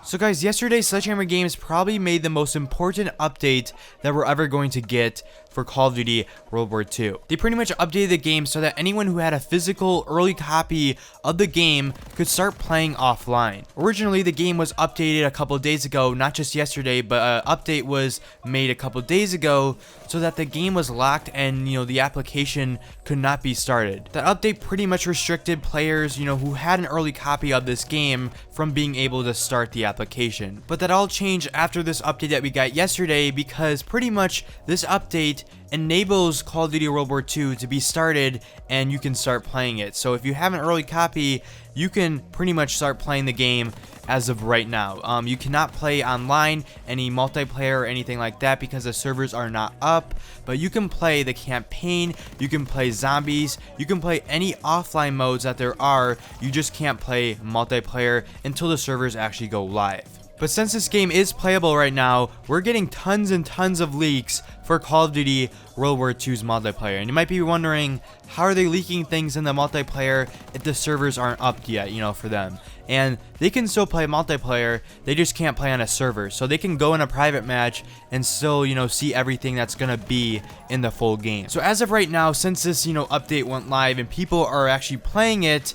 So guys, yesterday Sledgehammer Games probably made the most important update that we're ever going to get for Call of Duty World War II. They pretty much updated the game so that anyone who had a physical early copy of the game could start playing offline. Originally, the game was updated a couple days ago, not just yesterday, but an update was made a couple days ago so that the game was locked and, the application could not be started. That update pretty much restricted players, who had an early copy of this game from being able to start the application. But that all changed after this update that we got yesterday, because pretty much this update enables Call of Duty World War II to be started and you can start playing it. So if you have an early copy, you can pretty much start playing the game as of right now. You cannot play online, any multiplayer or anything like that, because the servers are not up, but you can play the campaign, you can play zombies, you can play any offline modes that there are. You just can't play multiplayer until the servers actually go live. But since this game is playable right now, we're getting tons and tons of leaks for Call of Duty World War II's multiplayer. And you might be wondering, how are they leaking things in the multiplayer if the servers aren't up yet, for them? And they can still play multiplayer, they just can't play on a server. So they can go in a private match and still, see everything that's gonna be in the full game. So as of right now, since this, update went live and people are actually playing it,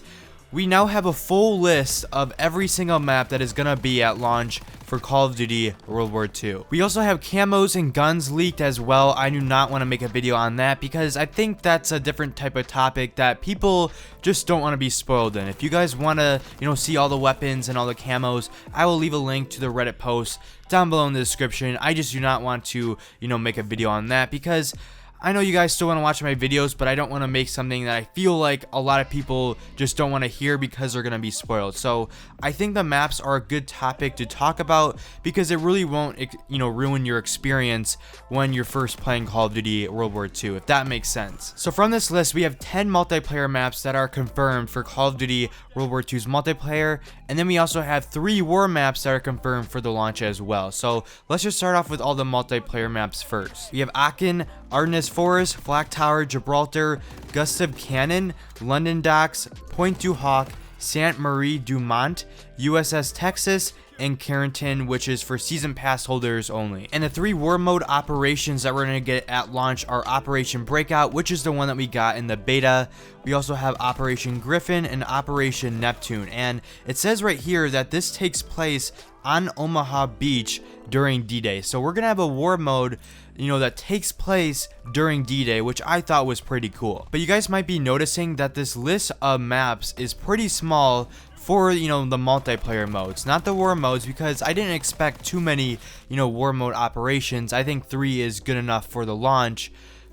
we now have a full list of every single map that is gonna be at launch for Call of Duty World War II. We also have camos and guns leaked as well. I do not want to make a video on that because I think that's a different type of topic that people just don't want to be spoiled in. If you guys want to, see all the weapons and all the camos, I will leave a link to the Reddit post down below in the description. I just do not want to, make a video on that because I know you guys still want to watch my videos, but I don't want to make something that I feel like a lot of people just don't want to hear because they're going to be spoiled. So I think the maps are a good topic to talk about because it really won't, ruin your experience when you're first playing Call of Duty World War II, if that makes sense. So from this list, we have 10 multiplayer maps that are confirmed for Call of Duty World War II's multiplayer, and then we also have 3 war maps that are confirmed for the launch as well. So let's just start off with all the multiplayer maps first. We have Aachen, Ardennes Forest, Flak Tower, Gibraltar, Gustav Cannon, London Docks, Pointe du Hoc, Sainte Marie du Mont, USS Texas, and Carrington, which is for season pass holders only. And the 3 war mode operations that we're going to get at launch are Operation Breakout, which is the one that we got in the beta. We also have Operation Griffin and Operation Neptune. And it says right here that this takes place on Omaha Beach during D-Day. So we're going to have a war mode, that takes place during D-Day, which I thought was pretty cool. But you guys might be noticing that this list of maps is pretty small for, the multiplayer modes, not the war modes, because I didn't expect too many, war mode operations. I think 3 is good enough for the launch.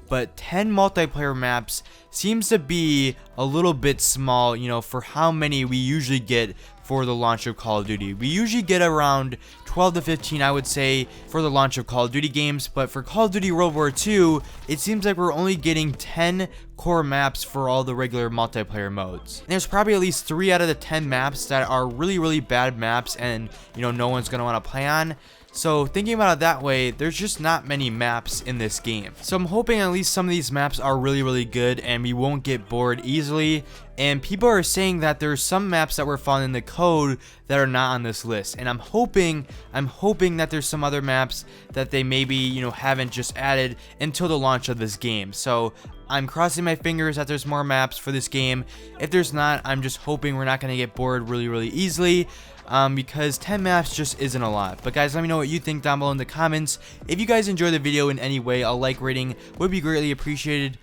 But 10 multiplayer maps seems to be a little bit small, for how many we usually get for the launch of Call of Duty. We usually get around 12 to 15, I would say, for the launch of Call of Duty games, but for Call of Duty World War II, it seems like we're only getting 10 core maps for all the regular multiplayer modes. And there's probably at least 3 out of the 10 maps that are really, really bad maps and, no one's gonna want to play on. So thinking about it that way, there's just not many maps in this game. So I'm hoping at least some of these maps are really, really good and we won't get bored easily. And people are saying that there's some maps that were found in the code that are not on this list. And I'm hoping that there's some other maps that they maybe, haven't just added until the launch of this game. So I'm crossing my fingers that there's more maps for this game. If there's not, I'm just hoping we're not going to get bored really, really easily. Because 10 maps just isn't a lot. But guys, let me know what you think down below in the comments. If you guys enjoyed the video in any way, a like rating would be greatly appreciated.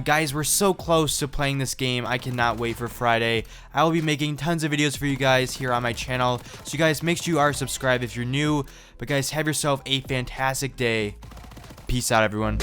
Guys, we're so close to playing this game. I cannot wait for Friday. I will be making tons of videos for you guys here on my channel. So you guys, make sure you are subscribed if you're new. But guys, have yourself a fantastic day. Peace out, everyone.